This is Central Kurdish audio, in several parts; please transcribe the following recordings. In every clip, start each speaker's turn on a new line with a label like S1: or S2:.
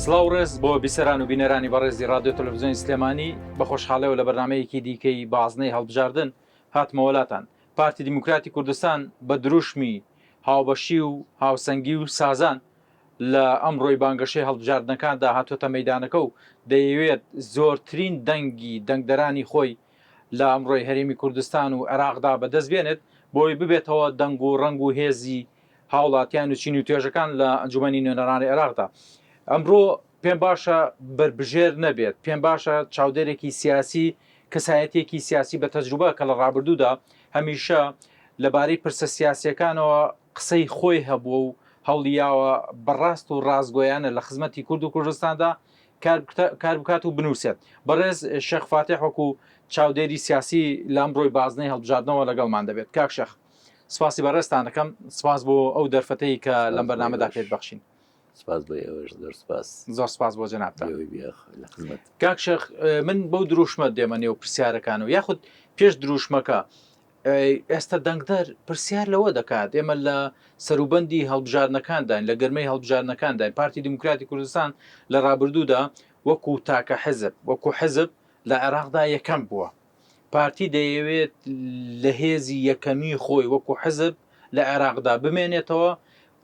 S1: سڵاو ڕێز بۆ بیسەران و بینەرانی بەڕێزی رادیۆ تەلەڤیزیۆنی سلێمانی بە خۆشحاڵیەوە لە بەرنامەیەکی دیکەی بازنەی هەڵبژاردن هاتمەوەلاتان. پارتی دیموکراتی کوردستان بە دروشمی هاوبەشی و هاوسەنگی و سازان لە ئەمڕۆی بانگەشەی هەڵبژاردنەکاندا هاتوۆتە مەیدانەکە و دەیەوێت زۆرترین دەنگی دەنگدەرانی خۆی لە ئەمڕۆی هەرێمی کوردستان و عێراقدا بەدەست بێنێت بۆی ببێتەوە دەنگ و ڕەنگ و هێزی هاوڵاتیان و چین و توێژەکان لە ئەنجومەنی نوێنەرانی عێراقدا. ئەمڕۆ پێم باشە بربژێر نەبێت، پێم باشە چاودێرێکی سیاسی کەسایەتێکی سیاسی بە تەجروبە کە لە ڕابردوودا هەمیشە لەبارەی پرسە سیاسیەکانەوە قسەی خۆی هەبووە و هەوڵیاوە بەڕاست و ڕازگۆیانە لە خزمەتی کورد و کوردستاندا کار بکات و بنووسێت. بەڕێز شێخ فاتح وەکو چاودێری سیاسی لە ئەمڕۆی بازنەی هەڵبژاردنەوە لەگەڵمان دەبێت. کاک شێخ سپاسی بەڕێستان دەکەم، سپاس بۆ ئەو دەرفەتەی کە لەم بەرنامەدا پێت بەخشین.
S2: سپاس بۆ ئێوەش زۆر سپاس.
S1: زۆر سپاس بۆ جەنابتان.
S2: لە خزمەت.
S1: کاک شێخ من بەو دروشمە دێمە نێو پرسیارەکانەوە یاخود پێش دروشمەکە ئێستا دەنگدەر پرسیار لەوە دەکات ئێمە لە سەروبەندی هەڵبژاردنەکانداین لە گەرمەی هەڵبژاردنەکانداین پارتی دیموکراتی کوردستان لە ڕابردوودا وەکو تاکە حزب وەکو حزب لە عێراقدا یەکەم بووە. پارتی دەیەوێت لە هێزی یەکەمی خۆی وەکو حزب لە عێراقدا بمێنێتەوە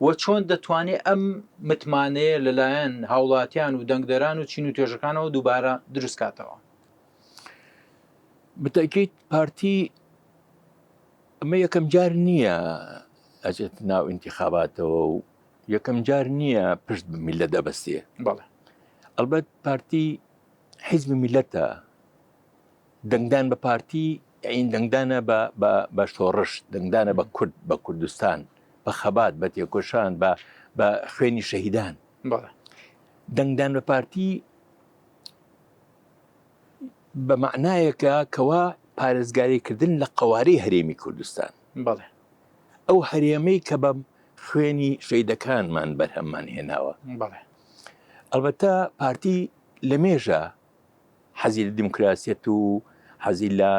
S1: و چۆن دەتوانێت ئەم متمانەیە لەلایەن هاوڵاتیان و دەنگدەران و چین و توێژەکانەوە دووبارە دروستکاتەوە.
S2: بتەکیت پارتی ئەمە یەکەم جار نییە ئەچێت ناو ئینتیخاباتەوە و یەکەم جار نییە پشت بمیلە دەبەستێ.
S1: بەڵێ
S2: ئەلبەت پارتی حیزب میلەتە، دەنگدان بە پارتی ئین دەنگدانە بە شۆڕش، دەنگدانە بە کورد بە کوردستان، بە خەبات، بە تێکۆشان، بە خوێنی شەهیدان. دەنگدان بە پارتی بە معنایەکە کەوا پارێزگاریکردن لە قەوارەی هەرێمی کوردستان.
S1: بەڵێ
S2: ئەو هەرێمەی کە بە خوێنی شەیدەکانمان بەرهەممان هێناوە.
S1: بەڵێ
S2: ئەلبەتە پارتی لە مێژە حەزی لە دیموکراسیەت و حەزی لە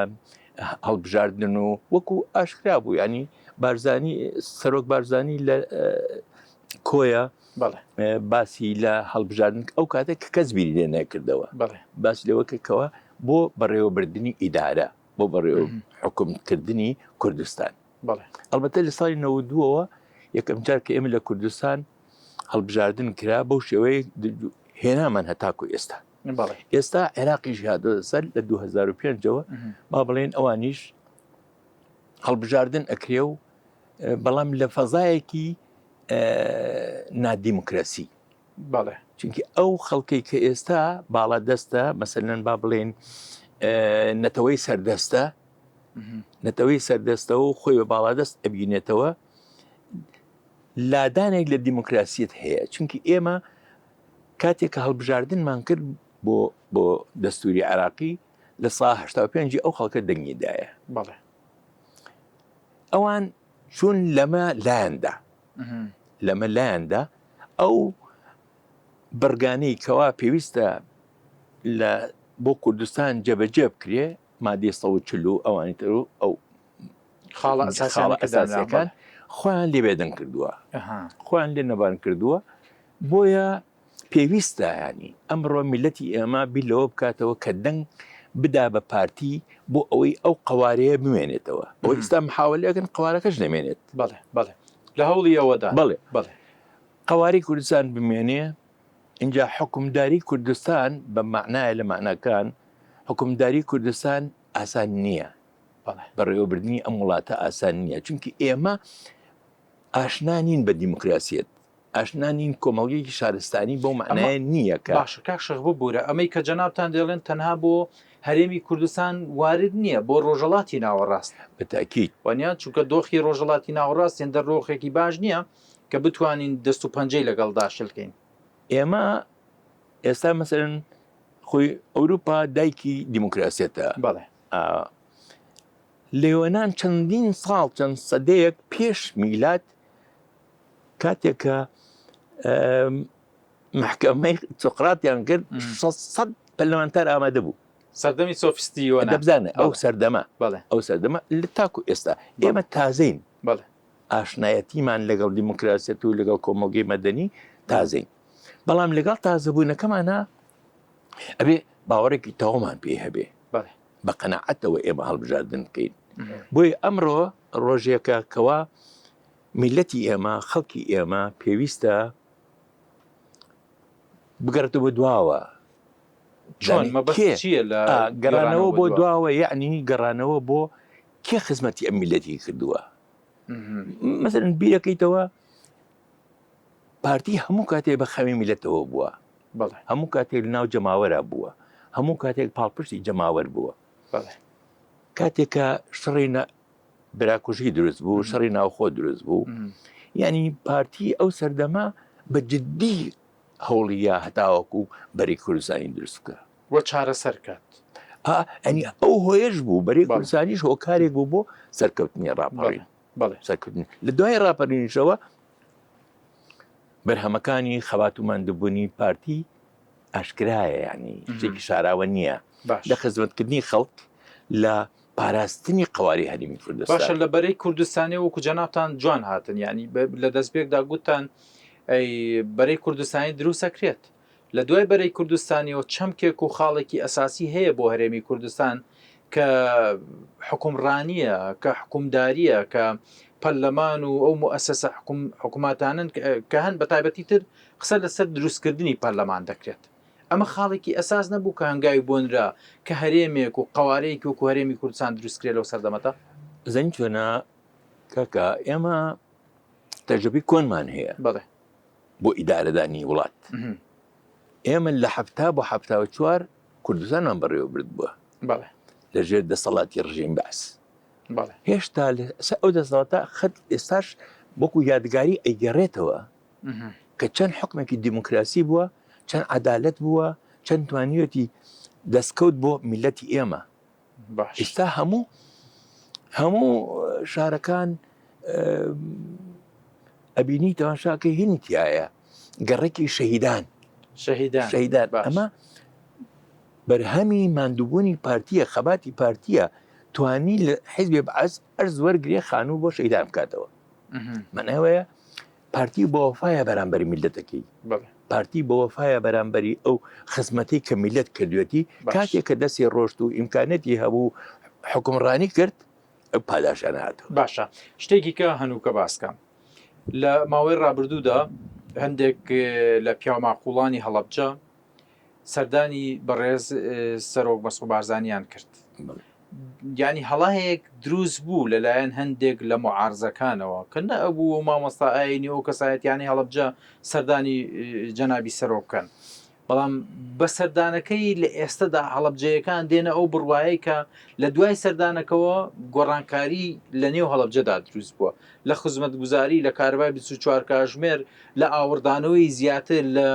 S2: هەڵبژاردن و وەکو ئاشکرا بوو، ینی بارزانی سەرۆک بارزانی لە کۆیە باسی لە هەڵبژاردن ئەو کاتێک کە کەس بیری لێ نەکردەوە، باسی لەوەکەکەوە بۆ بەڕێوەبردننی ئیدارە، بۆ بەڕێوە حکومکردنی کوردستان. ئەلبەتە لە ساڵی 92ەوە یەکەم جار کە ئێمە لە کوردستان هەڵبژاردن کرا بەو شێوەیە هێنامان هەتاکو ئێستا. ئێستا عێراقی ژهادۆ سەر لە 2005ەوە با بڵێن ئەوانیش هەڵبژاردن ئەکرێ و بەڵام لە فەزایەکی نادیموکراسی. چونکی ئەو خەڵکی کە ئێستا باڵا دەستە مەسەلەن با بڵێن نەتەوەی سەردەستە، نەتەوەی سەردەستەوە و خۆی بە باڵا دەست ئەبینێتەوە لادانێک لە دیموکراسیت هەیە. چونکی ئێمە کاتێک کە هەڵبژاردنمان کرد بۆ دەستوری عێراقی لە ساڵ 85 ئەو خەڵکە دەنگیدایە. ئەوان چون لەمە لایەندا ئەو بەرگانەی کەوا پێویستە بۆ کوردستان جەبەجێ بکرێ مادەی 140 ئەوانی تر و ئەو خاڵە ئەساسیەکان خۆیان لێ بێدەنگ کردووە، خۆیان لێ نەبان کردووە. بۆیە پێویستە ینی ئەمڕۆ میلەتی ئێمە بیلەوە بکاتەوە کە دەنگ بدا بە پارتی بۆ ئەوەی ئەو قەوارەیە بمێنێتەوە. ئەوە ئێستا محاولەکەن قەوارەکەش نەمێنێت.
S1: بەڵێ لە هەوڵی ئەوەدا
S2: بڵێ قەواری کوردستان بمێنێ. اینجا حکومداری کوردستان بە معنایە لە معناکان حکومداری کوردستان ئاسان نییە، بەڕێوەبردننی ئەم وڵاتە ئاسان نییە، چونکی ئێمە ئاشنانین بە دیموکراسیەت، ئاشنانین کۆمەڵگەیەکی شارستانی بۆ معنایە نییە. کە
S1: باشە کاک شێخ ببوورە ئەمەی کە جەنابتان دێڵێن تەنها بۆ هەرێمی کوردستان وارد نییە، بۆ ڕۆژەڵاتی ناوەڕاست
S2: بەتاکید
S1: وانیان چونکە دۆخی ڕۆژەڵاتی ناوەڕاست هێندە ڕۆخێکی باش نییە کە بتوانین دەست و پەنجەی لەگەڵدا شلکەین.
S2: ئێمە ئێستا مەسەرەن خۆی ئەوروپا دایکی دیموکراسیەتە. لێوەنان چەندین ساڵ چەند سەدەیەک پێش میلاد کاتێکە محکەمەی سۆقراتیان کرد 600 پەرلەمانتار ئامادە بوو.
S1: سەردەمی سۆفیستیەوە
S2: دەبزانە ئەو سەردەمە لە تاکو ئێستا ئێمە تازەین. ئاشنایەتیمان لەگەڵ دیموکراسیەت و لەگەڵ کۆمەڵگەی مەدەنی تازەین. بەڵام لەگەڵ تازەبوونەکەمانە ئەبێ باوەڕێکی تەواومان پێ هەبێ
S1: بەڵێ
S2: بە قەناعەتەوە ئێمە هەڵبژاردن بکەین. بۆی ئەمڕۆ ڕۆژێکە کەوا میلەتی ئێمە خەڵکی ئێمە پێویستە بگەڕێتەوە دواوە.
S1: چۆن مەبەست چییە لە
S2: گەڕانەوە بۆ دواوە، یعنی گەڕانەوە بۆ کێ خزمەتی ئەم میلەتی کردووە. مەسەڵەن بیرەکەیتەوە پارتی هەموو کاتێک بە خەمی میلەتەوە بووە،
S1: بەڵێ
S2: هەموو کاتێک ناو جەماوەرە بووە، هەموو کاتێک پاڵپشتی جەماوەر بووە.
S1: بەڵێ
S2: کاتێکە شڕی براکوژی دروست بوو، شەڕی ناوخۆ دروست بوو، یعنی پارتی ئەو سەردەما بە جددی هەوڵیە هەتاوەکو بەری کوردستانی دروست بکە
S1: بۆ چارەسەر کات.
S2: ئەنی ئەو هۆیەش بوو بەری کوردستانیش هۆکارێک بوو بۆ سەرکەوتنی ڕاپەڕین.
S1: بەڵێ
S2: سەرکردنی لە دوای ڕاپەڕینیشەوە بەرهەمەکانی خەباتوماندبوونی پارتی ئاشکرایە، یعنی شتێکی شاراوە نییە لە خزمەتکردنی خەڵک لە پاراستنی قواری هەرێمی کوردستان.
S1: باشە لە بەرەی کوردستانی وەکو جەنابتان جوان هاتن، ینی لە دەستپێکدا گوتان ئەی بەرەی کوردستانی دروستەکرێت. لە دوای بەرەی کوردستانیەوە چەمکێک و خاڵێکی ئەساسی هەیە بۆ هەرێمی کوردستان کە حکومڕانیە، کە حکومداریە، کە پەرلەمان و ئەو مؤسسە حکوماتانن کە هەن بە تایبەتی تر قسە لەسەر دروستکردنی پەرلەمان دەکرێت. ئەمە خاڵێکی ئەساس نەبوو کە هەنگاوی بۆنرا کە هەرێمێک و قوارەیەکی وەکو هەرێمی کوردستان دروستکرێت لەو سەردەمەتە.
S2: زەنی چۆنە کاکە ئێمە تەجربەی کۆنمان هەیە
S1: بەڵێ
S2: بۆ ئیدارەدانی وڵات. ئێمە لە 1970 بۆ 1974 کوردستانمان بەڕێوە برد بووە
S1: بەڵێ
S2: لەژێر دەسەڵاتی ڕژیم بەعس.
S1: بەڵێ
S2: هێشتا ئەو دەسەڵاتە خەت ئێستاش وەکو یادگاری ئەیگەڕێتەوە کە چەند حکمێکی دیموکراسی بووە، چەند عەدالەت بووە، چەند توانیوەتی دەستکەوت بۆ میلەتی ئێمە. ئێستا هەموو شارەکان ئەبینی تەماشاکەی هینی تایە گەڕێکی شەهیدان. ئەمە بەرهەمی ماندووبوونی پارتیە، خەباتی پارتیە، توانی لە حیزبی بەعەس ئەرز وەرگێ خانوو بۆ شەیدان بکاتەوە. معناوەیە پارتی بۆ وەفایە بەرامبەری میلەتەکەی، پارتی بۆ وەفایە بەرامبەری ئەو خزمەتەی کە میلەت کردوێتی. کاتێک کە دەستی ڕۆشت و ئیمکانەتی هەبوو حکومڕانی کرد ئەو پاداشان هاتەوە.
S1: باشە شتێکی کە هەنووکە باسکەم لە ماوەی ڕابردوودا هەندێک لە پیاماقوڵانی هەڵەبجە سەردانی بەڕێز سەرۆک مەسعود بارزانیان کرد. یعنی هەڵایەک دروست بوو لەلایەن هەندێک لە معارزەکانەوە کە نە ئەبوو و مامۆستا ئاینی ئەو کەسایەتیانی هەڵەبجە سەردانی جەنابی سەرۆککەن. بەڵام بە سەردانەکەی لە ئێستادا هەڵەبجەیەکان دێنە ئەو بڕواایی کە لە دوای سەردانەکەەوە گۆڕانکاری لە نێو هەڵەبجەدا دروست بووە، لە خزمەتگوزاری، لە کارەبای 24 کاتژمێر، لە ئاوردانەوەی زیاتر، لە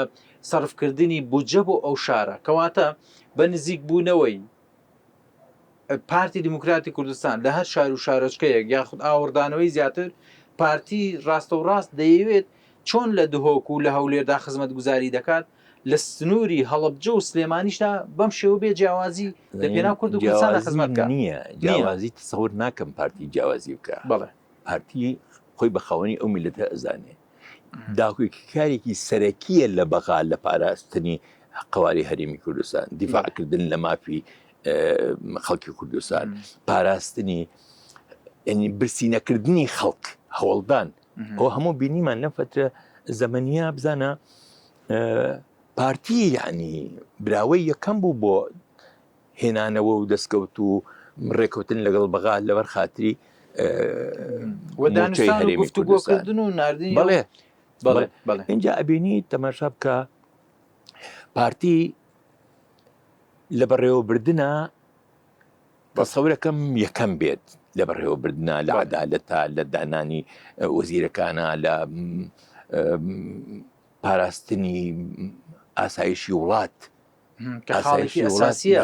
S1: سەرفکردنی بودجە بۆ ئەو شارە. کەواتە بە نزیک بوونەوەی پارتی دیموکراتی کوردستان لە هەر شار و شارۆچکەیەک یاخود ئاوردانەوەی زیاتر پارتی ڕاستە و ڕاست دەیەوێت چۆن لە دهۆک و لە هەولێردا خزمەتگوزاری دەکات لە سنووری هەڵەبجە و سلێمانیشدا بەم شێوە بێ جیاوازی لە پێناو کورد و کوردستان خزمەتکە
S2: نییە. جیاوازی تەسەور ناکەم پارتی جیاوازی بکە.
S1: بەڵێ
S2: پارتی خۆی بە خاوەنی ئەو میلەتە ئەزانێ داخوی کارێکی سەرەکیە لە بەغا لە پاراستنی قواری هەرێمی کوردستان، دیفاعکردن لە مافی خەڵکی کوردستان، پاراستنی ینی برسینەکردنی خەڵک هەوڵدان. ئەو هەموو بینیمان لەم فترە زەمەنیە بزانە پارتی یعنی براوەی یەکەم بوو بۆ هێنانەوە و دەستکەوت و ڕێکەوتن لەگەڵ بەغا لەبەر خاتری
S1: وەدانستان و گفتوگۆکردن و ناردنی.
S2: بەڵێ اینجا ئەبینی تەماشا بکە پارتی لە بەڕێوەبردنە تەسەورەکەم یەکەم بێت لە بەڕێوەبردنە لە عەدالەتە، لە دانانی وەزیرەکانە، لە پاراستنی ئاسایشی وڵات.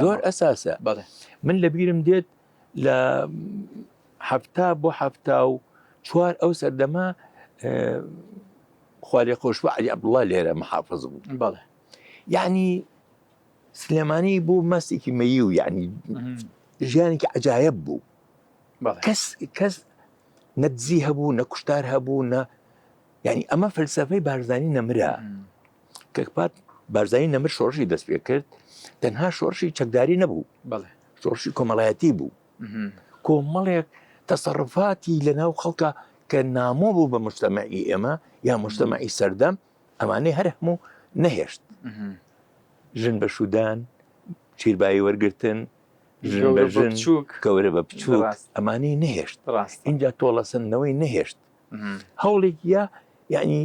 S2: زۆر ئەساسە. من لە بیرم دێت لە 1970 بۆ 1974 ئەو سەردەما خوارێ خۆشوە عەلی عەبدوڵڵا لێرە محافظ بوو. یعنی سلێمانی بوو مەستێکی مەیی و یعنی ژیانێکی عەجایب بوو. کەس نەدزی هەبوو، نە کوشتار هەبوو، نە یعنی ئەمە فەلسەفەی بارزانی نەمرە. کەپات بارزایی نەمر شۆڕشی دەست پێ کرد تەنها شۆڕشی چەکداری نەبوو
S1: بەڵێ
S2: شۆڕشی کۆمەڵایەتی بوو کۆمەڵێک تەسەڕفاتی لەناو خەڵکە کە نامۆ بوو بە مجتەمەعی ئێمە یا مجتەمەعی سەردەم ئەمانەی هەر هەموو نەهێشت ژن بە شودان چیربایی وەرگرتن ژن بە ژن گەورە بە بچووک ئەمانەی نەهێشت اینجا تۆڵەسەندنەوەی نەهێشت هەوڵێکی یا یعنی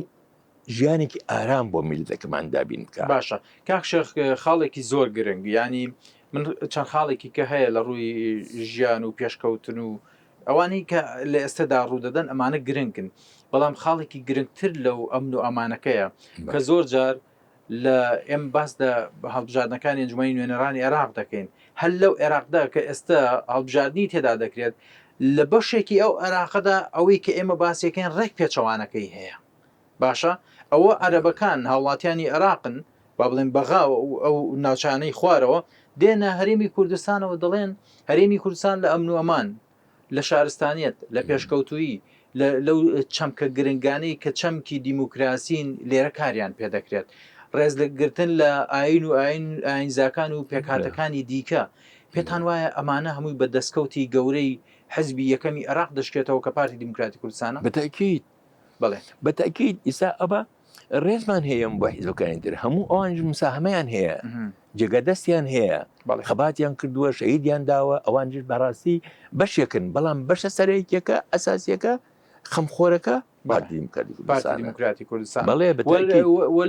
S2: ژیانێکی ئارام بۆ میلەتەکەمان دابین بکە
S1: باشە کاک شێخ خاڵێکی زۆر گرنگ ینی من چەند خاڵێکی کە هەیە لە ڕووی ژیان و پێشکەوتن و ئەوانەی کە لە ئێستادا ڕوودەدەن ئەمانە گرنگن بەڵام خاڵێکی گرنگتر لەو ئەمن و ئەمانەکەیە کە زۆر جار لە ئێم باسدا هەڵبژاردنەکانی ئەنجومەنی نوێنەرانی عێراق دەکەین هەر لەو عێراقدا کە ئێستا هەڵبژاردننی تێدا دەکرێت لە بەشێکی ئەو عێراقەدا ئەوەی کە ئێمە باسیەکەین ڕێک پێچەوانەکەی هەیە باشە ئەوە عەرەبەکان هاوڵاتیانی عێراقن با بڵێن بەغا ئەو ناوچانەی خوارەوە دێنە هەرێمی کوردستانەوە دەڵێن هەرێمی کوردستان لە ئەمن و ئەمان لە شارستانیت لە پێشکەوتویی لەو چەمکە گرنگانەی کە چەمکی دیموکراسین لێرە کاریان پێدەکرێت ڕێزلەگرتن لە ئاین و ئاینزاکان و پێکهاتەکانی دیکە پێتان وایە ئەمانە هەمووی بە دەستکەوتی گەورەی حزبی یەکەمی عێراق دەشکێتەوە کە پارتی دیموکراتی کوردستانە
S2: بەتاکید
S1: بڵێ
S2: بەتاکید ئیسا ئەبە ڕێزمان هەیە بە حیزبەکانی تر هەموو ئەوانش مساهمەیان هەیە جێگە دەستیان هەیە خەباتیان کردووە شەهیدیان داوە ئەوانش بەڕاستی بەشێکن بەڵام بەشە سەرەکیەکە ئەساسیەکە خەمخۆرەکە
S1: پارتی دیموکراتی کوردستان
S2: بەڵێ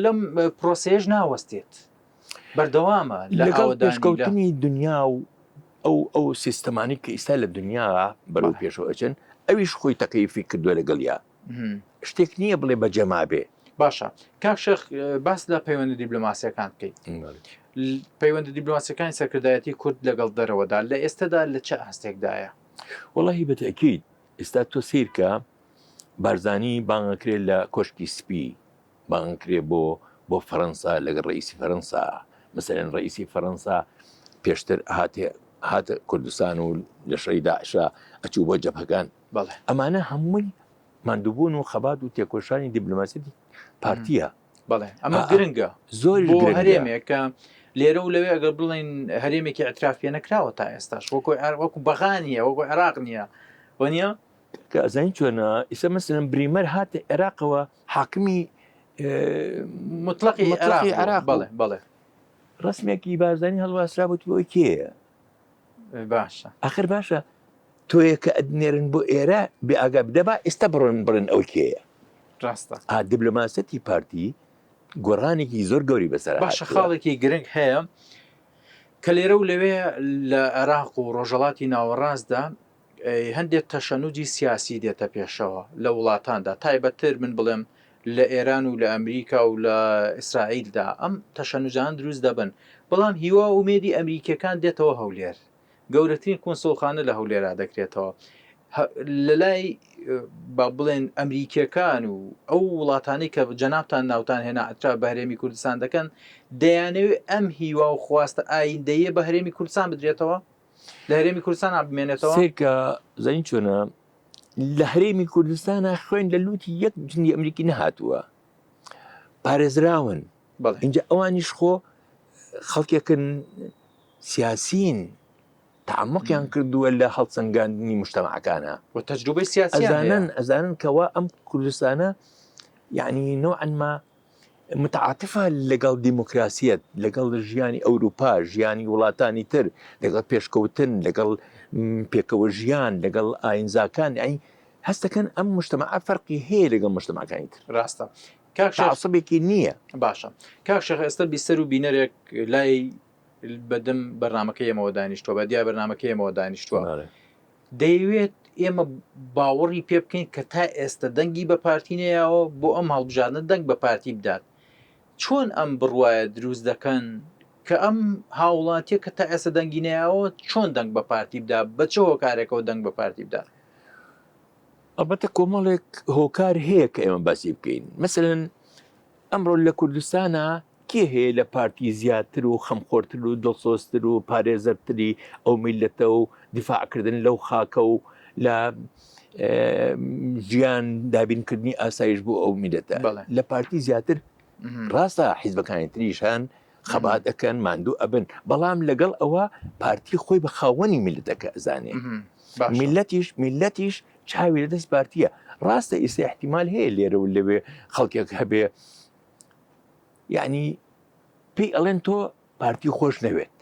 S1: لەم پرۆسێژ ناوەستێت بەردەوامە
S2: لەگەڵ پێشکەوتنی دنیا و ئەو سیستەمانی کە ئیستا لە دنیا بەرەو پێشەوەچن ئەویش خۆی تەکەیفی کردووە لەگەڵیا شتێک نییە بڵێ بەجەما بێ
S1: باشە کاک شێخ باس لە پەیوەندی دیبلۆماسیەکان بکەیت پەیوەندی دیبلۆماسیەکانی سەرکردایەتی کورد لەگەڵ دەرەوەدا لە ئێستادا لە چه هەستێکدایە
S2: وەڵاهی بەتەکید ئێستا تۆ سیرکە بارزانی بانگەکرێت لە کۆشکی سپی بانگکرێ بۆ فەڕەنسا لەگەڵ ڕئیسی فەڕەنسا مەسەلەن ڕئیسی فەڕەنسا پێشتر هاتە کوردستان و لە شەڕی داعشا ئەچوو بۆ جەبهەکان ئەمانە هەمووی ماندووبوون و خەبات و تێکۆشانی دیبلۆماسیەتی پارتیە
S1: بەڵێ ئەمە گرنگە
S2: زۆر
S1: هەرێمێکە لێرە و لەوێ ئەگەر بڵین هەرێمێکی ئەتراف پێ نەکراوە تا ئێستاش وەکو بەغانیە وەکو عێراق نییە وەنیە
S2: کە ئەزانی چۆنە ئیسە مەسەلەن بریمەر هاتە عێراقەوە حاکمی
S1: مطلقی عێراق بەڵێ
S2: ڕسمێکی بارزانی هەڵواسرا بووی کێیە
S1: باشە
S2: ئاخر باشە تۆیە کە ئەدنێرن بۆ ئێرە بێ ئاگا بدەبا ئێستا بڕن ئەو کێیە
S1: ڕاستە
S2: دیبلۆماسەتی پارتی گۆڕانێکی زۆر گەوری بەسەر
S1: باشە خاڵێکی گرنگ هەیە کە لێرە و لەوێ لە عێراق و ڕۆژەڵاتی ناوەڕاستدا هەندێک تەشەنوجی سیاسی دێتە پێشەوە لە وڵاتاندا تایبەتتر من بڵێم لە ئێران و لە ئەمریکا و لە ئیسرائیلدا ئەم تەشەنوجان دروست دەبن بەڵام هیوا ومێدی ئەمریکەکان دێتەوە هەولێر گەورەترین کۆنسۆڵخانە لە هەولێرا دەکرێتەوە لە لای با بڵێن ئەمریکیەکان و ئەو وڵاتانی کە جەنابتان ناوتان هێنا ئەترا بە هەرێمی کوردستان دەکەن دەیانەوێت ئەم هیوا و خواستە ئایندەیە بە هەرێمی کوردستان بدرێتەوە لە هەرێمی کوردستان بمێنێتەوە
S2: سێکە زین چۆنە لە هەرێمی کوردستانە خوێن لە لوتی یەک جنی ئەمریکی نەهاتووە پارێزراون اینجا ئەوانیش خۆ خەڵکێکن سیاسین تعمقیان کردووە لە هەڵسەنگاندنی مجتەمەعەکانە
S1: و تەجروبەی سیاسی
S2: ئەزانن کەوا ئەم کوردستانە یعنی نوعا ما متعاتفە لەگەڵ دیموکراسیەت لەگەڵ ژیانی ئەوروپا ژیانی وڵاتانی تر لەگەڵ پێشکەوتن لەگەڵ پێکەوە ژیان لەگەڵ ئاینزاکان ئەی هەستەکەن ئەم مجتەمەعە فەرقی هەیە لەگەڵ مجتەمەعەکانی تر
S1: ڕاستە
S2: تعسبێکی نییە
S1: باشە کاک شێخ ئێستا بیسەر و بینەرێک لای بەدەم بەرنامەکەی ئێمەوە دانیشتووە بە دیار بەرنامەکەی ئێمەوە دانیشتووە دەیەوێت ئێمە باوەڕی پێ بکەین کە تا ئێستا دەنگی بە پارتینەیەوە بۆ ئەم هەڵبژاردنە دەنگ بە پارتی بدات چۆن ئەم بڕواایە دروست دەکەن کە ئەم هاوڵاتیە کە تا ئێستا دەنگینەیەوە چۆن دەنگ بە پارتی بدا بە چه هۆکارێکەوە دەنگ بە پارتی بدات
S2: ئەلبەتە کۆمەڵێک هۆکار هەیە کە ئێمە باسی بکەین مەسەلەن ئەمڕۆ لە کوردستانە کێ هەیە لە پارتی زیاتر و خەمخۆرتر و دڵسۆزتر و پارێزەرتری ئەو میلەتە و دیفاعکردن لەو خاکە و لە ژیان دابینکردنی ئاسایش بوو ئەو میلەتە لە پارتی زیاتر ڕاستە حیزبەکانی تریشان خەبات ئەەکەن ماندوو ئەبن بەڵام لەگەڵ ئەوە پارتی خۆی بە خاوەنی میلەتەکە ئەزانێ میلەتیش چاوی لە دەست پارتیە ڕاستە ئیستا احتیمال هەیە لێرە و لەوێ خەڵکێک هەبێ یعنی پێی ئەڵێن تۆ پارتی خۆش نەوێت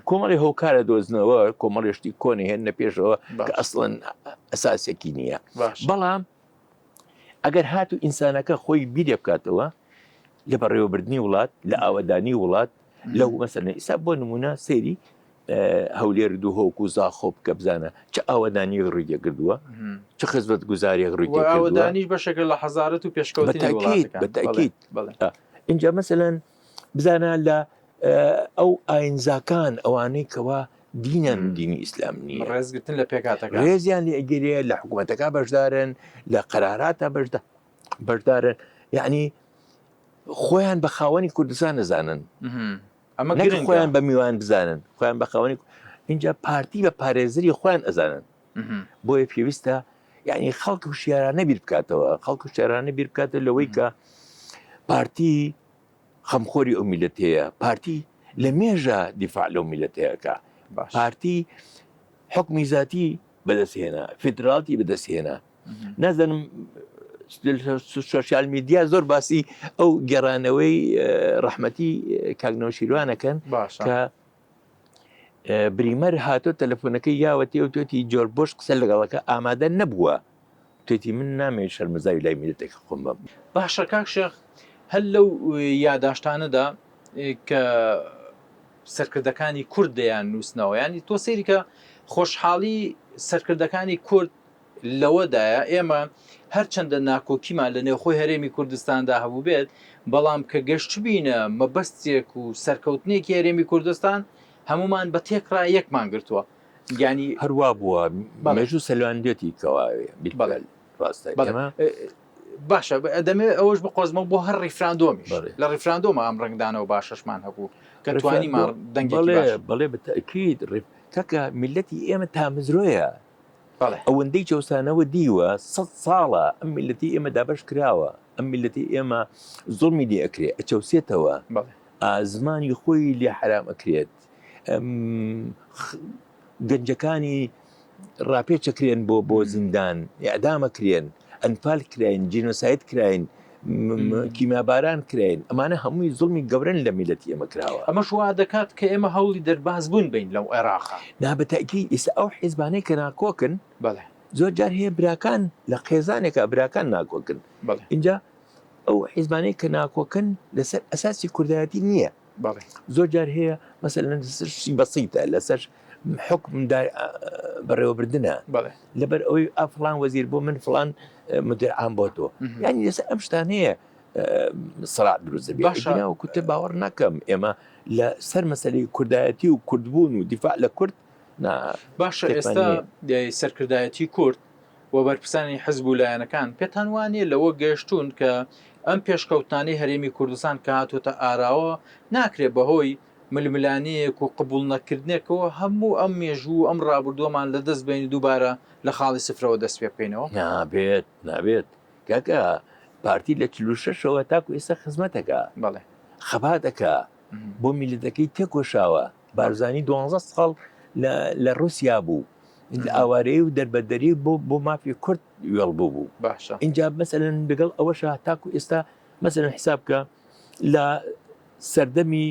S2: کۆمەڵی هۆکارە دۆزنەوە کۆمەڵێشتی کۆنی هێنە پێشەوە کە ئەسڵەن ئەساسێکی نییە بەڵام ئەگەر هاتو ئینسانەکە خۆی بیرێ بکاتەوە لە بەڕێوەبردننی وڵات لە ئاوەدانی وڵات لەو مەسەرە ئیسا بۆ نمونە سێری هەولێر دوو هۆک و زاخۆ بکە بزانە چه ئاوەدانی ڕوویە کردووە چه خزمەت گوزاری ڕووی
S1: ئاوەدانیش بەشێکە لە حەزارەت و پێشکەوتی
S2: بەتاکید اینجا مەسەلەن بزانە لە ئەو ئاینزاکان ئەوانەی کەوا دینان دینی ئیسلام نییە
S1: ڕێزگرتن لە پێکاتەکە
S2: ڕێزیان لە ئەگەرەیە لە حکوومەتەکە بەشدارن لە قەراراتە بەشدارن یعنی خۆیان بە خاوەنی کوردستان نەزانن
S1: ئەمە
S2: خۆیان بە میوان بزانن خۆیان بە خاوەنی اینجا پارتی بە پارێزری خۆیان ئەزانن بۆیە پێویستە یعنی خەڵک و شیارانە بیر بکاتەوە خەڵک و شیارانە بیر بکاتە لەوەی کە پارتی خەمخۆری ئەو میلەتەیە پارتی لە مێژە دیفاع لەو میلەتەیەکە پارتی حکمی ذاتی بەدەستهێنا فدراڵی بەدەستهێنا نازانم سوشیال میدیا زۆر باسی ئەو گەڕانەوەی ڕەحمەتی کاگنەوشیروانەکەن کە بریمەر هاتۆ تەلەفۆنەکەی یاوەتی و توێتی جۆر بۆش قسە لەگەڵەکە ئامادە نەبووە توێتی من نامێت شەرمەزاوی لای میلەتێک خۆم بم
S1: باشە کاک شێخ هەل لەو یاداشتانەدا کە سەرکردەکانی کورد دەیان نووسنەوە ینی تۆ سەیری کە خۆشحاڵی سەرکردەکانی کورد لەوەدایە ئێمە هەرچەندە ناکۆکیمان لە نێوخۆی هەرێمی کوردستاندا هەبوو بێت بەڵام کە گەشت بینە مەبەستێک و سەرکەوتنێکی هەرێمی کوردستان هەمومان بە تێکڕا یەکمان گرتووە ینی
S2: هەروە بووە مێژوو سەلواندێتی کەواوێ ڕاستە
S1: باشە دەمێت ئەوەش بە قۆزمە بۆ هەر ڕیفراندۆمیش لە ڕیفراندۆمە ئەم ڕنگدانەوە باشەشمان هەبوو کە توانیمان دەنگێکی
S2: بەڵێ بەتەکید کەکە میلەتی ئێمە تامزرۆیە ئەوەندەی چەوسانەوە دیوە 100 ساڵە ئەم میلەتی ئێمە دابش کراوە ئەم میلەتی ئێمە زۆڵمی لێ ئەکرێ ئەچەوسێتەوە زمانی خۆی لێ حرام ئەکرێت گەنجەکانی ڕاپێچەکرێن بۆ زیندان ئەعدامەکرێن ئەنفال کراین جینۆسایت کراین کیماباران کراین ئەمانە هەمووی زوڵمی گەورن لە میلەتی ئێمە کراوە
S1: ئەمە شوا دەکات کە ئێمە هەوڵی دەرباز بوون بین لەو عێراقا
S2: نابەتەکی ئێستا ئەو حیزبانەی کە ناکۆکن زۆر جار هەیە براکان لە قێزانێکە براکان ناکۆکن اینجا ئەو حیزبانەی کە ناکۆکن لەسەر ئەساسی کوردایەتی نییە زۆر جار هەیە مەسەلەن لەسەر بەسیتە لەسەر حکم بەڕێوەبردنە لەبەر ئەوەی فڵان وەزیر بۆ من فڵان مدیر عام بۆ تۆ یعنی لەسەر ئەم شتان هەیە سەراع دروست دەبێت و کوتە باوەڕ ناکەم ئێمە لە سەر مەسەلەی کوردایەتی و کوردبوون و دیفاع لە کورد
S1: باشە ئێستا سەرکردایەتی کورد و بەرپرسانی حزب و لایەنەکان پێتان وانێ لەوە گەشتون کە ئەم پێشکەوتانی هەرێمی کوردستان کە هاتوۆتە ئاراوە ناکرێت بەهۆی ململانەیەک و قبول نەکردنێکەوە هەموو ئەم مێژوو ئەم ڕابردووەمان لە دەست بین دووبارە لە خاڵی سفرەوە دەست پێ بکەینەوە
S2: نابێت کاکە پارتی لە 46ەوە تاکو ئێستا خزمەتەکە خەباتەکە بۆ میلەتەکەی تێکۆشاوە بارزانی 12 ساڵ لە رووسیا بوو ئاوارەیە و دەربەدەری بۆ مافی کورد وێڵ بوو اینجا مەسەلەن لەگەڵ ئەوەشە تاکو ئێستا مەسەلەن حساب بکە لە سەردەمی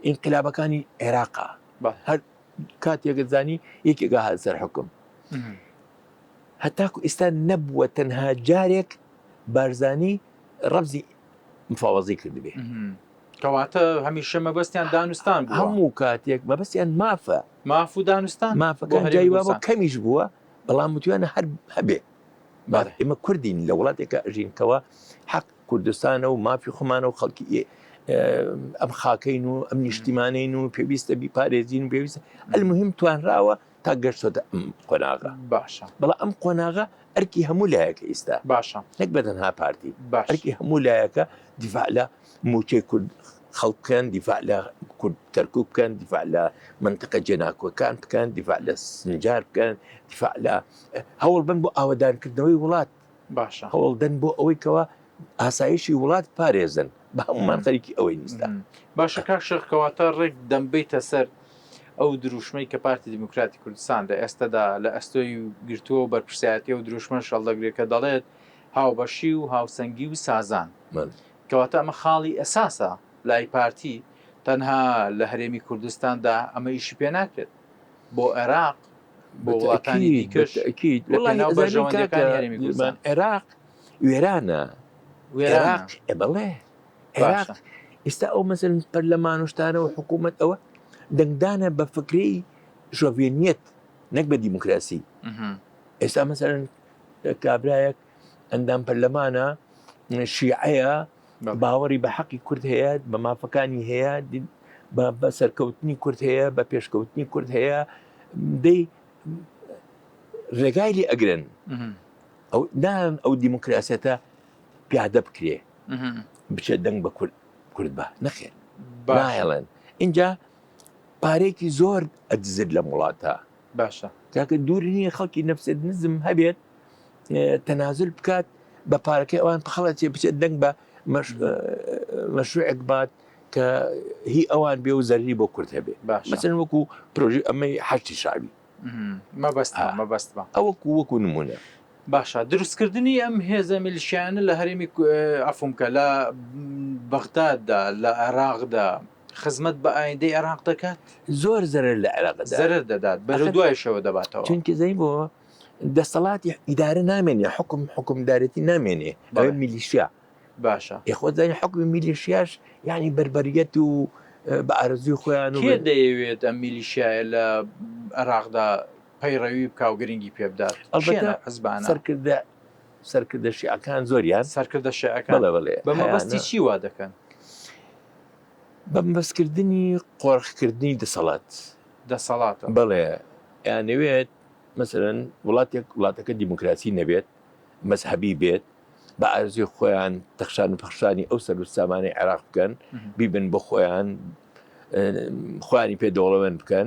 S2: ئینقلابەکانی عێراقا هەر کاتێکت زانی یەکێکا هات سەر حکم هەتاکو ئێستا نەبووە تەنها جارێک بارزانی ڕەبزی مفاوەزی کردبێ
S1: کەواتە هەمیشە مەبەستیان دانوستان بوو
S2: هەموو کاتێک مەبەستیان مافە
S1: ماف و دانوستان
S2: مافەکان جایی وابە کەمیش بووە بەڵام وتوانە هەر هەبێ ئێمە کوردین لە وڵاتێکە ئەژینکەوە حەق کوردستانە و مافی خۆمانە و خەڵکی ئەم خاکەین و ئەم نیشتیمانین و پێویستە بیپارێزین و پێویستە المهم توانراوە تا گەشتۆتە ئەم قۆناغا
S1: باشە
S2: بەڵام ئەم قۆناغا ئەرکی هەموو لایەکە ئێستا
S1: باشە
S2: نەک بەتەنها پارتی ئەرکی هەموو لایەکە دیفاع لە موچەی کورد خەڵک بکەن دیفاع لە کورد تەرکوب بکەن دیفاع لە منطقە جێناکۆکان بکەن دیفاع لە سنجار بکەن دیفاع لە هەوڵ بن بۆ ئاوەدانکردنەوەی وڵات
S1: باشە
S2: هەوڵدەن بۆ ئەوەی کەەوە ئاسایشی وڵات پارێزن بە هەمومان خەریکی ئەوەی نیستە.
S1: باشە کاک شێخکەواتە ڕێک دەمبیتە سەر ئەو دروشمەی کە پارتی دیموکراتی کوردستان لە ئێستادا لە ئەستۆی گرتووە و بەرپرسایەتی و دروشمە شەڵدەگرێت کە دەڵێت هاوبەشی و هاوسەنگی و سازان کەواتە ئەمە خاڵی ئەساسە لای پارتی تەنها لە هەرێمی کوردستاندا ئەمە ئیشی پێ ناکرێت بۆ عێراق بۆ وڵاتانی دیکەش لە پێناو بەرژەوەندەکانی هەرێمی کوردستان.
S2: عێراق وێرانە عێراق بڵێ عێراق ئێستا ئەو مەسەرن پەرلەمان و شتانە و حکوومەت ئەوە دەنگدانە بە فکرەی ژۆڤێنیەت نەک بە دیموکراسی. ئێستا مەسەرن کابرایەک ئەندام پەرلەمانە شیعەیە باوەڕی بە حەقی کورد هەیە بە مافەکانی هەیە بە سەرکەوتنی کورد هەیە بە پێشکەوتنی کورد هەیە دەی ڕێگای لێ ئەگرن ئەو نان ئەو دیموکراسەتە پیادە بکرێ بچێت دەنگ بە کورد بە نەخێر نایڵێن اینجا پارێکی زۆر ئەدزر لە وڵاتە
S1: باشە
S2: کاکە دوور نییە خەڵکی نەفسێت نزم هەبێت تەنازل بکات بە پارەکەی ئەوان پخەڵەتێ بچێت دەنگ بە مەشروعێک بات کە هی ئەوان بێ و زەرری بۆ کورد هەبێ مەسەن وەکو پرۆژی ئەمەی حەشتی شاوی
S1: مەبەستمە
S2: ئەوەکو وەکو نمونە.
S1: باشە دروستکردنی ئەم هێزە میلیشیانە لە هەرێمی ئەفۆمکە لە بەغداددا لە عێراقدا خزمەت بە ئایندەی عێراق دەکات
S2: زۆر زەرەر لە عێراقدا
S1: زەرەر دەدات بەرە دوایشەوە دەباتەوە
S2: چونکە زەی بۆ دەسەڵاتی ئیدارە نامێنێ حکومدارەتی نامێنێ ئەوە میلیشیا
S1: باشە
S2: یخۆزانی حکومی میلیشیاش یعنی بربەریەت و بە ئارزوی خۆیان
S1: کێ دەیەوێت ئەم میلیشیایە لە عێراقدا پەیڕەوی بکاو گرنگی پێ بدات
S2: حزبانە سەرکردە شیعەکان زۆریان
S1: سەرکردە شیعەکان بە مەبەستی چی وا دەکەن
S2: بە مەبەستکردنی قۆڕخکردنی دەسەڵات بەڵێ یانەوێت مەسەرەن وڵاتەکە دیموکراسی نەبێت مەزهەبی بێت بە ئارزوی خۆیان تەخشان و پەخشانی ئەو سەر و سامانەی عێراق بکەن بیبن بە خۆیان خۆیانی پێ دەوڵەمەند بکەن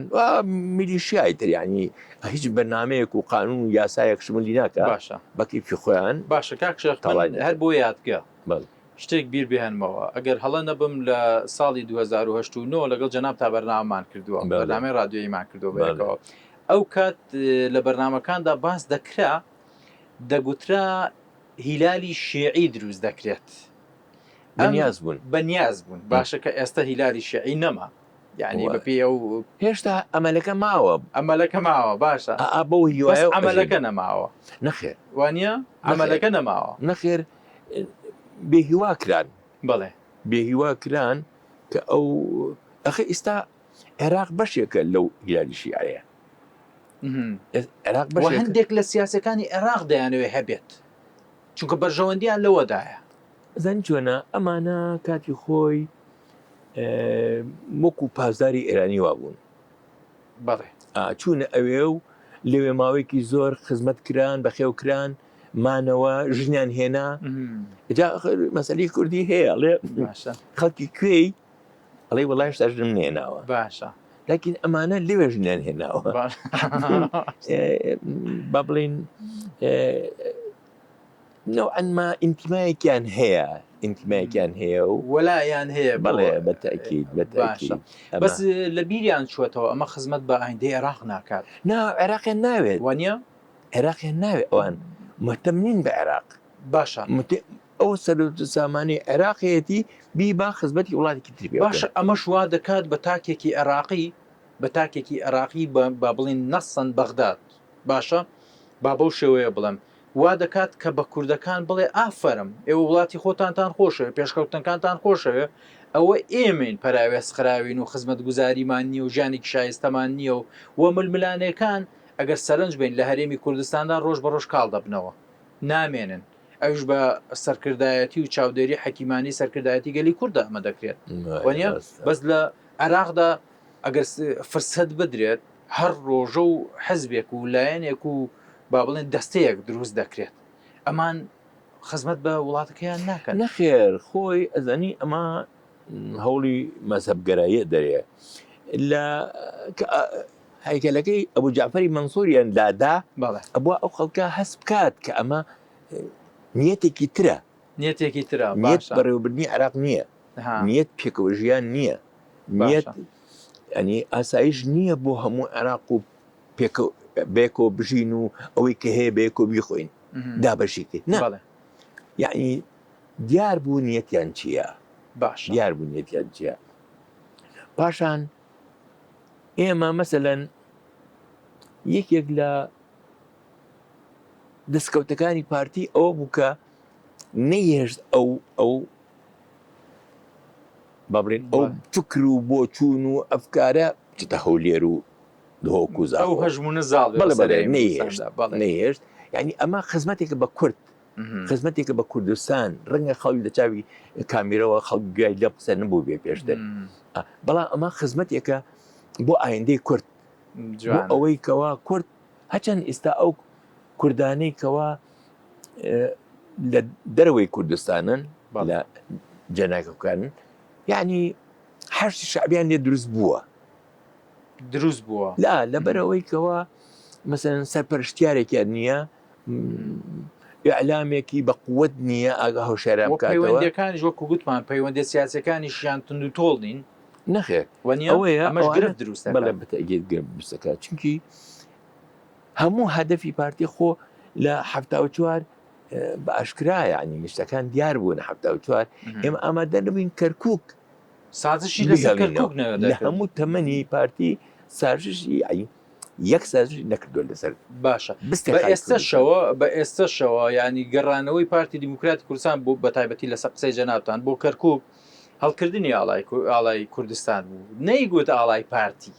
S2: میلیشیای تریانی هیچ بەرنامەیەک و قانون و یاسایەک شمولی ناکە
S1: باشە
S2: بەکیفی خۆیان
S1: باشە کاک شێخ هەر بۆ یادگە شتێک بیر بهێنمەوە ئەگەر هەڵە نەبم لە ساڵی 2009 لەگەڵ جەناب تا بەرنامەمان کردووە بەرنامەی رادیۆییمان کردو بەیەکەوە ئەو کات لە بەرنامەکاندا باس دەکرا دەگوترا هیلالی شیعی دروست دەکرێت بەنیاز بوون باشە کە ئێستا هیلالی شیعی نەما یعنی بەپێ ئەو
S2: هێشتا ئەمەلەکە ماوە
S1: باشە
S2: بۆ هیوایە
S1: ئەمەلەکە نەماوە
S2: نەخێر
S1: وانە ئەمەلەکە نەماوە
S2: نەخێر بێهیوا کران
S1: بەڵێ
S2: بێهیوا کران کە ئەو ئەخە ئێستا عێراق بەشێکە لەو هیلالی شیعەیە
S1: عێراق هەندێک لە سیاسەکانی عێراق دەیانەوێ هەبێت چونکە بەرژەوەندیان لەوەدایە
S2: زەن چۆنە ئەمانە کاتی خۆی وەکو پازداری ئێرانی وابوون
S1: بەڵێ
S2: چوونە ئەوێ و لەوێ ماوەیەکی زۆر خزمەت کران بەخێوکران مانەوە ژنیان هێنا جا مەسەلی کوردی هەیە ئەڵێ خەڵکی کوێی ئەڵێ وەڵای هێشتا ژنم نێناوە
S1: باشە
S2: لكن ئەمانە لێوێ ژنیان هێناوە با بڵێن نوعا ما ئینتیمایەکیان هەیە و
S1: وەلایان هەیە
S2: بەڵێ بەتەکید
S1: بەس لە بیریان چوەتەوە ئەمە خزمەت بە ئایندەی عێراق ناکات
S2: عێراقیان ناوێت
S1: وانە
S2: عێراقیان ناوێت ئەوان مهتەمنین بە عێراق
S1: باشە
S2: ئەو سەر سامانەی عێراقیەتی با خزمەتی وڵاتێکی تر بێ
S1: باشە ئەمەش وا دەکات بە تاکێکی عێراقی با بڵین نەسەن بەغداد باشە با بەو شێوەیە بڵێم وا دەکات کە بە کوردەکان بڵێ ئافەرم ئێوە وڵاتی خۆتانتان خۆشەوە پێشکەوتنەکانتان خۆشەوە ئەوە ئێمەین پەراوێز خراوین و خزمەت گوزاریمان نییە و ژانێکی شایستەمان نییە و ململانەکان ئەگەر سەرنج بین لە هەرێمی کوردستاندا ڕۆژ بە ڕۆژ کاڵ دەبنەوە نامێنن ئەوش بە سەرکردایەتی و چاودێری حەکیمانی سەرکردایەتی گەلی کووردە ئەمە دەکرێت وانە بەس لە عێراقدا ئەگەر فرسەت بدرێت هەر ڕۆژە و حەزبێک و لایەنێک و با بڵێن دەستەیەک دروست دەکرێت ئەمان خزمەت بە وڵاتەکەیان ناکەن
S2: نەخێر خۆی ئەزانی ئەمە هەوڵی مەزهەبگەراییە دەرێ لە هەیکەلەکەی ئەبوو جعفەری مەنسووریان دادا ئەبووە ئەو خەڵکە هەست بکات کە ئەمە نیەتێکی ترە
S1: نیەتێکی ترە
S2: نیەت
S1: باشە
S2: بەڕێوەبردننی عراق نییە
S1: ها
S2: نیەت پێکەوە ژیان نییە نیەت
S1: باشە
S2: ئەنی ئاسایش نییە بۆ هەموو عراق و بێکەوە بژین و ئەوەی کە هەیە بەیەکۆ بیخۆین دابەشیکە نه
S1: بەڵێ
S2: یعنی دیار بوو نیەتیان چییە
S1: باشە
S2: دیار بوو نیەتیان چییە پاشان ئێمە مەسەلەن یەکێک لە دەستکەوتەکانی پارتی ئەوە بوو کە نەیهێشت ئەو بابرێن ئەو فکر و بۆ چوون و ئەفکارە چتە هەولێر و دهۆکوزا
S1: ئەو هەژمونە زاڵ
S2: نەیهێشت یعنی ئەمە خزمەتێکە بە کورد خزمەتێکە بە کوردستان ڕەنگە خەڵی لە چاوی کامیرەوە خەڵگوای لە قسە نەبوو بێ پێشتر بەڵام ئەمە خزمەتێکە بۆ ئایندەی کورد بۆ ئەوەی کەوا کورد هەچەند ئێستا ئەو کوردانەی کەوا لە دەرەوەی کوردستانن لە جەناکەکانن یعنی هەشتی شعبیان لێ دروست بووە لا لەبەرەوەی کەوا مەسەلەن سەرپەرشتیارێکیان نییە ئیعلامێکی بە قووەت نییە ئاگا هەوشێران بکاتەوە
S1: پەیوەندیەکانیش وەکو گوتمان پەیوەندی سیاسەکانیشیان تند و تۆڵ نین
S2: نەخێر
S1: ئەوەیە ئەمەش گرفت دروستە
S2: بەڵێ بەتەگێت دروستەکە چونکی هەموو هەدەفی پارتی خۆ لە 74 بە ئاشکرا یعنی شتەکان دیار بوون 74 ئێمە ئامادە نبووین کەرکووک
S1: سازشی لەسەر کەرکووک
S2: لە هەموو تەمەنی پارتی سازشی یەک سازش نەکردووە لەسەر
S1: باشە بە ئێستاشەوە ینی گەڕانەوەی پارتی دیموکراتی کوردستان بۆ بە تایبەتی لەسەر قسەی جەنابتان بۆ کەرکووک هەڵکردنی ئاڵای کوردستان بوو نەیگوت ئاڵای پارتی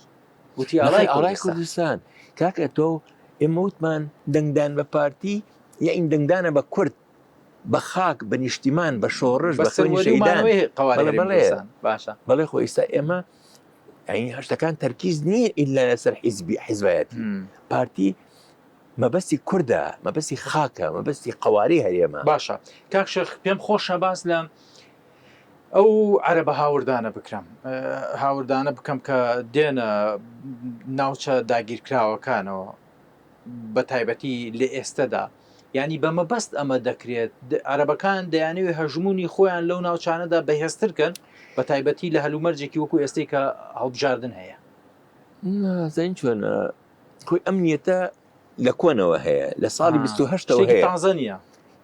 S1: گوتی ئاڵای
S2: کوردستان کاکە تۆ ئێمە وتمان دەنگدان بە پارتی یا ئین دەنگدانە بە کورد بە خاک بە نیشتیمان بە شۆڕش بە
S1: باشە
S2: بەڵێ خۆ ئێستا ئێمە ئەین هەشتەکان تەرکیز نییە ئیلا لەسەر حیزبایەتی پارتی مەبەستی کووردە مەبەستی خاکە مەبەستی قواری هەرێمە
S1: باشە کاک شێخ پێم خۆشە باس لە ئەو عەرەبە هاوردانە بکرم هاوردانە بکەم کە دێنە ناوچە داگیرکراوەکانەوە بە تایبەتی لە ئێستەدا ینی بە مەبەست ئەمە دەکرێت عەرەبەکان دەیانەوێت هەژمونی خۆیان لەو ناوچانەدا بەهێزترکەن بە تایبەتی لە هەلومەرجێکی وەکو ئێستەی کە هەڵبژاردن هەیە
S2: زین چۆنە خۆی ئەمنیەتە لە کۆنەوە هەیە لە ساڵی 28ەوە هەیە
S1: تازانە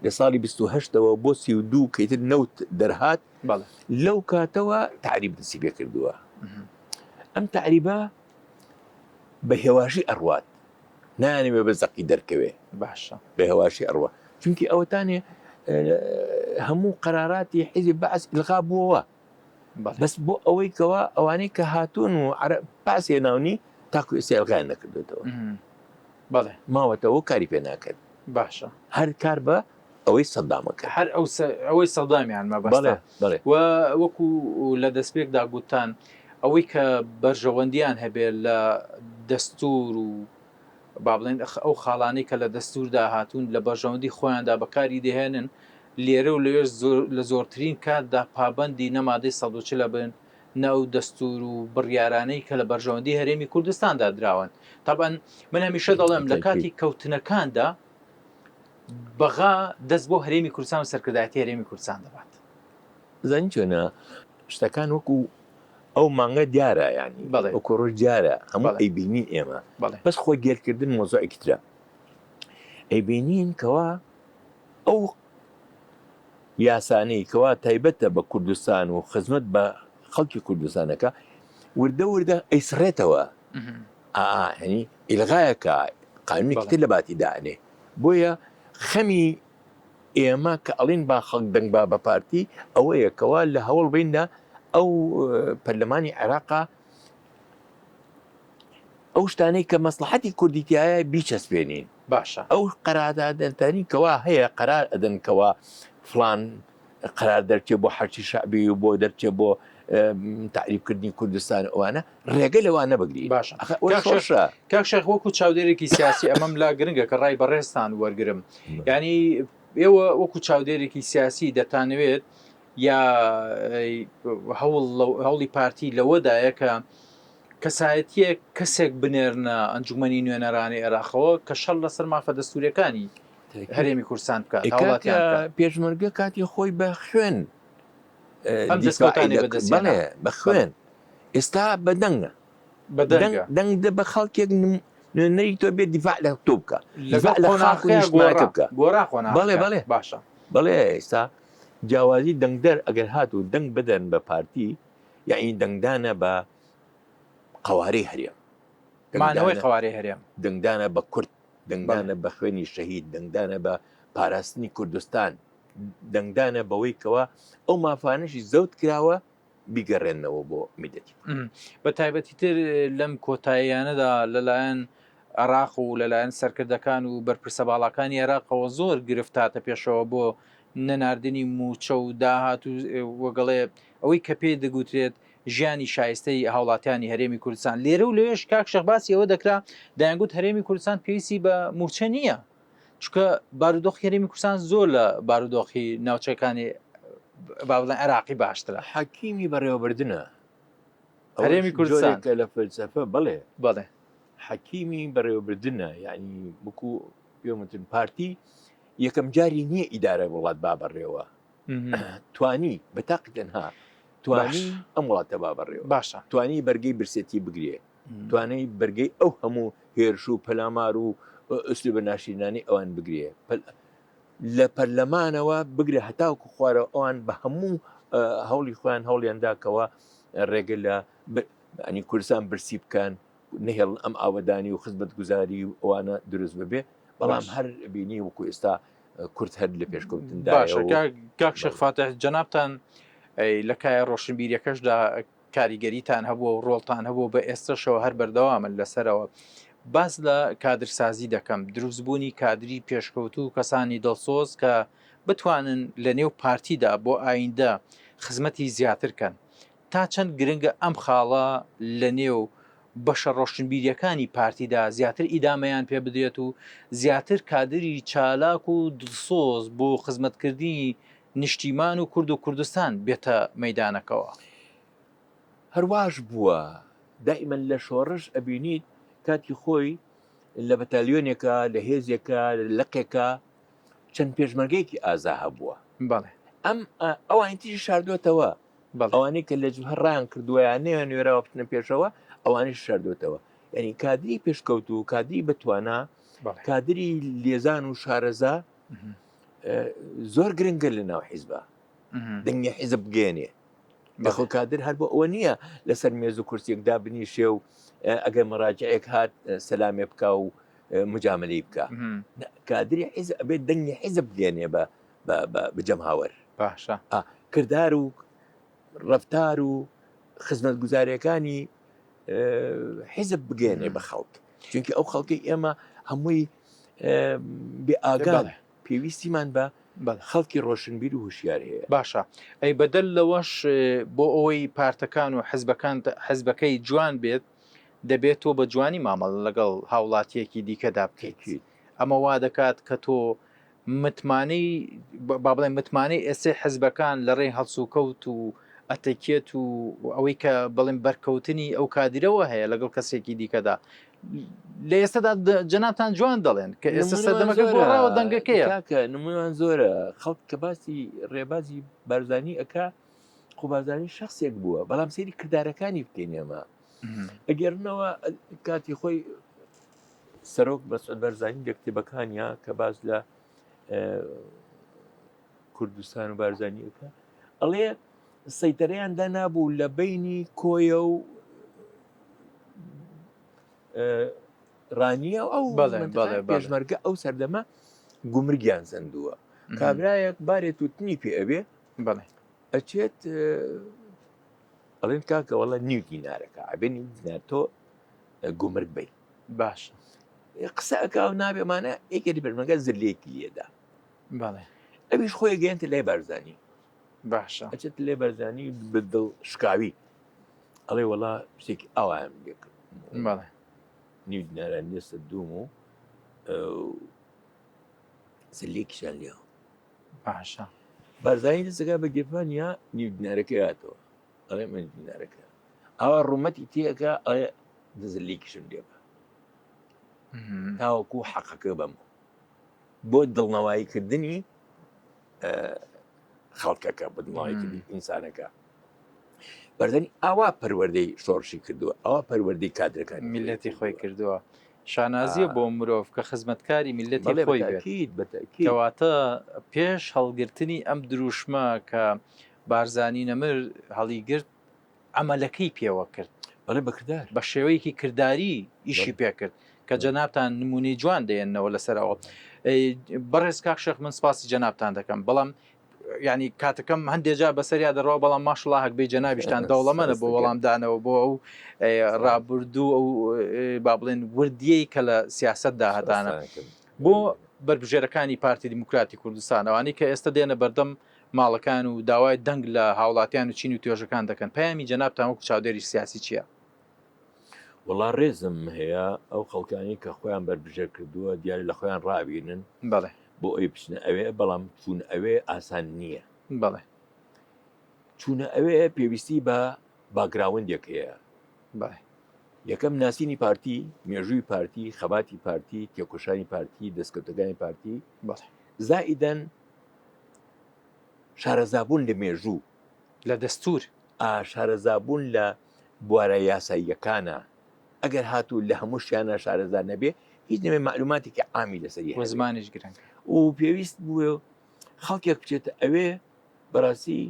S2: لە ساڵی 28ەوە بۆ 32 کەیتر نەوت دەرهات لەو کاتەوە تعریب دەسی پێ کردووە ئەم تعریبە بە هێواشی ئەڕوات نانەوێ بە زەقی دەرکەوێ
S1: باشە
S2: بە هێواشی ئەڕوە چونکی ئەوەتانێ هەموو قەراراتی حیزب بەعس ئیلغا بووەوە بەس بۆ ئەوەی کەوا ئەوانەی کە هاتوون و پاسێ ناونی تاکو ئێستا ئیلغایان نەکردوێتەوە
S1: بەڵێ
S2: ماوەتەوە کاری پێ ناکرد
S1: باشە
S2: هەر کار بە ئەوەی سەدامەکە
S1: هەر ئەوەی سەدامیان مەبەستە و وەکو لە دەستپێکدا گوتان ئەوەی کە بەرژەوەندیان هەبێت لە دەستور و با بڵێن ئەو خاڵانەی کە لە دەستوردا هاتوون لە بەرژەوەندی خۆیاندا بەکاری دەهێنن لێرە و لەوێ لە زۆرترین کاتدا پابەندی نەمادەی 140 بن نەو دەستور و بڕیارانەی کە لە بەرژەوەندی هەرێمی کوردستاندا دراون تابەن من هەمیشە دەڵێم لە کاتی کەوتنەکاندا بەغا دەست بۆ هەرێمی کوردستان و سەرکردایەتی هەرێمی کوردستان دەبات
S2: زانی چۆنە شتەکان وەکو ئەو مانگە دیارە ینی وەکو ڕۆژ دیارە هەموو ئەیبینین ئێمە بەس خۆی گێرکردن مۆزۆعێکی ترە ئەیبینین کەوا ئەو یاسانەی کەوا تایبەتە بە کوردستان و خزمەت بە خەڵکی کوردستانەکە وردە وردە ئەیسڕێتەوە هەنی ئیلغایەکە قانونی کتر لە باتی دانێ بۆیە خەمی ئێمە کە ئەڵین با خەڵک دەنگ با بە پارتی ئەوەیە کەوا لە هەوڵ بیندا ئەو پەرلەمانی عێراقا ئەو شتانەی کە مەسلحەتی کوردیتیایە بیچەسپێنین
S1: باشە
S2: ئەو قەراردادەنی کەوا هەیە قەرار ئەدەن کەوا فلان قەرار دەرچێت بۆ حەرچی شعبی و بۆ دەرچێت بۆ تعریبکردنی کوردستان ئەوانە ڕێگە لەوانە بگرین
S1: باشە کاک شێخ وەکو چاودێرێکی سیاسی ئەمەم لا گرنگە کە ڕای بەڕێستان وەرگرم ینی ئێوە وەکو چاودێرێکی سیاسی دەتانەوێت یا هەوڵی پارتی لەوەدایە کە کەسایەتیە کەسێک بنێرنە ئەنجومەنی نوێنەرانی عێراقەوە کە شەڕ لەسەر مافە دەستوریەکانی هەرێمی کوردستان بکات هەوڵاتیان
S2: کاتە پێشمەرگە کاتی خۆی بە خوێن
S1: ئەم دەستکەوتانی بەدەستهێنا
S2: بەڵێ بە خوێن ئێستا بەدەنگە
S1: بەدەنگە
S2: دەنگ بە خەڵکێک نەری تۆ بێت دیفاع لە تۆ بکە
S1: لەگەڵ
S2: لە خاک و نیشتماکە بکە
S1: گۆڕا خۆنا
S2: بەڵێ بەڵێ
S1: باشە
S2: بەڵێ ئێستا جیاوازی دەنگدەر ئەگەر هات و دەنگ بدەن بە پارتی یعنی دەنگدانە بە قەوارەی هەرێم
S1: مانەوەی قەوارەی هەرێم
S2: دەنگدانە بە کورد دەنگدانە بە خوێنی شەهید دەنگدانە بە پاراستنی کوردستان دەنگدانە بەوەی کەوە ئەو مافانشی زەوت کراوە بیگەڕێنەوە بۆ میدەتی
S1: بە تایبەتی تر لەم کۆتاییانەدا لەلایەن عێراق و لەلایەن سەرکردەکان و بەرپرسە باڵەکانی عێراقەوە زۆر گرفتاتە پێشەوە بۆ نەناردنی موچە و داهات و وەگەڵێ ئەوەی کە پێی دەگوترێت ژیانی شایستەی هاوڵاتیانی هەرێمی کوردستان لێرە و لەوێش کاک شەخباسی ئەوە دەکرا دەیانگوت هەرێمی کوردستان پێویستی بە موچە نییە چکە بارودۆخی هەرێمی کوردستان زۆر لە بارودۆخی ناوچەکانی بابڵێن عێراقی باشترە
S2: حەکیمی بەڕێوەبردنە
S1: هەرێمی کوردستان
S2: کە لە فەلسەفە بڵێ
S1: بەڵێ
S2: حەکیمی بەڕێوەبردنە یعنی بکو پێمتن پارتی یەکەم جاری نییە ئیدارە وڵات با بەڕێوە توانی بەتاقی تەنها توانی ئەم وڵاتە با بەڕێوە
S1: باشە
S2: توانی بەرگەی برسێتی بگرێ توانای بەرگەی ئەو هەموو هێرش و پەلامار و ئوسلی بە ناشرینانی ئەوان بگرێ لە پەرلەمانەوە بگرێ هەتاوکو خوارە ئەوان بە هەموو هەوڵی خۆیان هەوڵیانداکەوە ڕێگە لە ئەنی کوردستان برسی بکەن نهێڵ ئەم ئاوەدانی و خزمەت گوزاری و ئەوانە دروست ببێ بەڵام هەر بینی وەکو ئێستا کورد هەر لە پێشکەوتندا
S1: باشە کاک شەخفاتە جەنابتان لە کایە ڕۆشنبیریەکەشدا کاریگەریتان هەبووە و ڕۆڵتان هەبوو بە ئێستاشەوە هەر بەردەوامن لەسەرەوە باس لە کادرسازی دەکەم دروستبوونی کادری پێشکەوت و کەسانی دڵسۆز کە بتوانن لە نێو پارتیدا بۆ ئایندە خزمەتی زیاترکەن تا چەند گرنگە ئەم خاڵە لە نێو بەشە ڕۆشنبیریەکانی پارتیدا زیاتر ئیدامەیان پێ بدرێت و زیاتر کادری چالاک و دڵسۆز بۆ خزمەتکردنی نیشتیمان و کورد و کوردستان بێتە مەیدانەکەەوە
S2: هەرواش بووە دائیمەن لە شۆڕش ئەبینیت کاتی خۆی لە بەتالیۆنێکە لە هێزێکە لەقێکە چەند پێشمەرگەیەکی ئازا هەبووە
S1: بەڵێ
S2: ئەم ئەوانی تیژی شاردوێتەوە ئەوانەی کە لە جوهڕیان کردووەیان نێوان نوێراوە بتنە پێشەوە ئەوانش شاردوێتەوە یعنی کادری پێشکەوت و کادری بتوانە کادری لێزان و شارەزا زۆر گرنگە لە ناو حیزبە دەنگی حیزب بگێنێ بەخۆ کادر هەر بۆ ئەوە نییە لەسەر مێز و کورسێکدا بنیشێ و ئەگەر مەراجعێک هات سەلامێ بکە و مجاملەی بکە کادری حیزب ئەبێت دەنگی حیزب بگێنێ بجەم هاوەر
S1: باشە
S2: کردار و ڕەفتار و خزمەت گوزاریەکانی حیزب بگێنێ بە خەڵک چونکە ئەو خەڵکی ئێمە هەمووی بێ ئاگان پێویستیمان بە خەڵکی ڕۆشنبیر و هوشیار هەیە
S1: باشە ئەی بەدەل لەوەش بۆ ئەوەی پارتەکان و حەزبەکەی جوان بێت دەبێت تۆ بە جوانی مامەڵ لەگەڵ هاوڵاتیەکی دیکەدا بکەیت ئەمە وا دەکات کە تۆ متمانەی با بڵێن متمانەی ئێسێ حەزبەکان لە ڕێی هەڵسوکەوت و ئەتەکێت و ئەوەی کە بڵێن بەرکەوتنی ئەو کادرەوە هەیە لەگەڵ کەسێکی دیکەدا لە ئێستادا جەنابتان جوان دەڵێن کە ئێستا سەردەمەکە گۆڕاوە دەنگەکەیە
S2: کە نمونوان زۆرە خەڵک کە باسی ڕێبازی بارزانی ئەکا خۆ بارزانی شخصێک بووە بەڵام سەیری کردارەکانی بکەین ئێمە ئەگەرنەوە کاتی خۆی سەرۆک مەسعود بارزانی لە کتێبەکانیا کە باز لە کوردستان و بارزانیەکە ئەڵێ سەیتەرەیاندا نابوو لە بینی کۆیە و ڕانیە و ئەو پێشمەرگە ئەو سەردەمە گومرگیان زەندووە کابرایەک بارێت و تنی پێ ئەبێ ئەچێت ئەڵێن کاکە وەڵە نیو دینارەکە ئەبێ نیو دینار تۆ گومرگ بی
S1: باش
S2: قسە ئەکا و نابێمانە ئێکێری پێشمەرگە زلێکی لێدا ئەویش خۆی گەیەنتە لای بارزانی
S1: باشە
S2: ئەچێت لێ بەرزانی بدڵ شکاوی ئەڵێ وەڵا شتێکی ئەوان بێکرد نیو دیناران نێستە دووم و زلێکیشان لێەوە
S1: باشە
S2: بارزانی دەستەکە بە گێفانیا نیو دینارەکە هاتەوە ئەڵێ من دینارەکە ئەوە ڕوومەتی تێەکە ئەڵێ دەزلێکیشم لێ بە تاوەکو حەقەکە بەم بۆ دڵنەواییکردنی خەڵکەکە، بە دڵنەواییکردنی ئینسانەکە. بەردەنی ئاوا پەروەردەی شۆڕشی کردووە، ئەوە پەروەردەی کادرەکان
S1: میلەتی خۆی کردووە. شانازیە بۆ مرۆڤ کە خزمەتکاری میلەتی خۆی بێت. کەواتە پێش هەڵگرتنی ئەم دروشمە کە بارزانی نەمر هەڵیگرت ئەمەلەکەی پێوە کرد
S2: بەڵێ بەکردار
S1: بە شێوەیەکی کردداری ئیشی پێکرد کە جەنابتان نمونەی جوان دێننەوە لەسەرەوە. بەڕێز کاک شێخ من سپاسی جەنابتان دەکەم، بەڵام ینی کاتەکەم هەندێجا بەسەریا دەڕەوە، بەڵام ماشڵڵا هەکبەی جەنابیشتان دەوڵەمەنە بۆ وەڵامدانەوە بۆ ئەو ڕابردوو ئەو با بڵێن وردیەی کە لە سیاستدا هەتانە بۆ بربژێرەکانی پارتی دیموکراتی کوردستان، ئەوانەی کە ئێستا دێنە بەردەم ماڵەکان و داوای دەنگ لە هاوڵاتیان و چین و توێژەکان دەکەن. پەیامی جەنابتان وەکو چاودێری سیاسی چییە؟
S2: وەڵا ڕێزم هەیە ئەو خەڵکانی کە خۆیان بربژێر کردووە دیاری لە خۆیان ڕابینن
S1: بەڵێ
S2: بۆ ئەوی بچنە ئەوێ، بەڵام چوون ئەوێ ئاسان نییە.
S1: بەڵێ
S2: چوونە ئەوێ پێویستی بە باگراوندێک هەیە.
S1: بەڵێ
S2: یەکەم ناسینی پارتی، مێژووی پارتی، خەباتی پارتی، تێکۆشانی پارتی، دەستکەوتەکانی پارتی،
S1: بەڵێ
S2: زائیدەن شارەزابوون لە مێژوو،
S1: لە دەستور،
S2: شارەزابوون لە بوارە یاساییەکانە. ئەگەر هاتوو لە هەموو شیانە شارەزار نەبێ، هیچ نەبێ معلوماتێکی عامی لەسەری
S1: وە زمانیش گرنگ
S2: و پێویست بووە خەڵکێک بچێتە ئەوێ بەڕاستی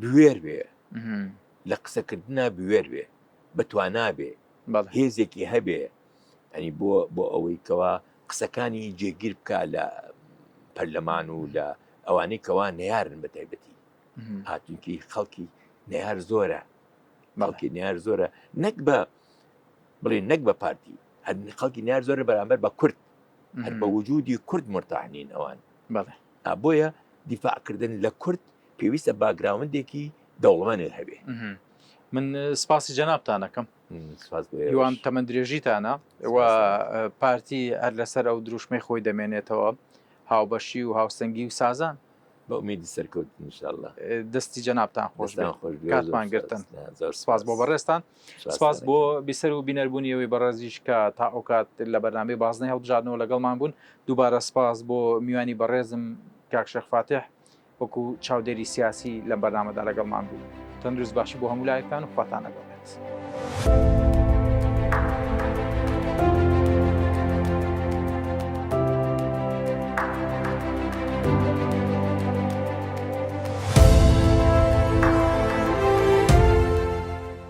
S2: بوێر بێ، لە قسەکردنا بوێر بێ، بەتوانا بێ، هێزێکی هەبێ، ئەنی بۆ ئەوەی کەوا قسەکانی جێگیر بکە لە پەرلەمان و لە ئەوانەی کەوا نەیارن بە تایبەتی. هاتوونکی خەڵکی نەیار زۆرە، خەڵکی نەیار زۆرە، نەک بە بڵێ نەک بە پارتی، هەر خەڵکی نەیار زۆرە بەرامبەر بە کورد، هەر بە وجودی کورد مرتاحنین ئەوان. بۆیە دیفاعکردن لە کورد پێویستە باگراوندێکی دەوڵەمەند هەبێ.
S1: من سپاسی جەنابتان دەکەم، هیوان تەمەند درێژیتانە و پارتی هەر لەسەر ئەو دروشمەی خۆی دەمێنێتەوە، هاوبەشی و هاوسەنگی و سازان
S2: بە ئومیدی سەرکەوت ئینشاءالله.
S1: دەستی جەنابتان خۆش کاتمان گرتن. سپاس بۆ بەڕێستان، سپاس بۆ بیسەر و بینەربوونیەوەی بەڕێزیش کە تا ئەو کات لە بەرنامەی بازنەی هەڵبژاردنەوە لەگەڵمان بوون. دووبارە سپاس بۆ میوانی بەڕێزم کاک شێخ فاتح وەکو چاودێری سیاسی لە بەرنامەدا لەگەڵمان بوو. تەندروست باشی بۆ هەموو لایەکان و خواتان لەگەڵ بێت.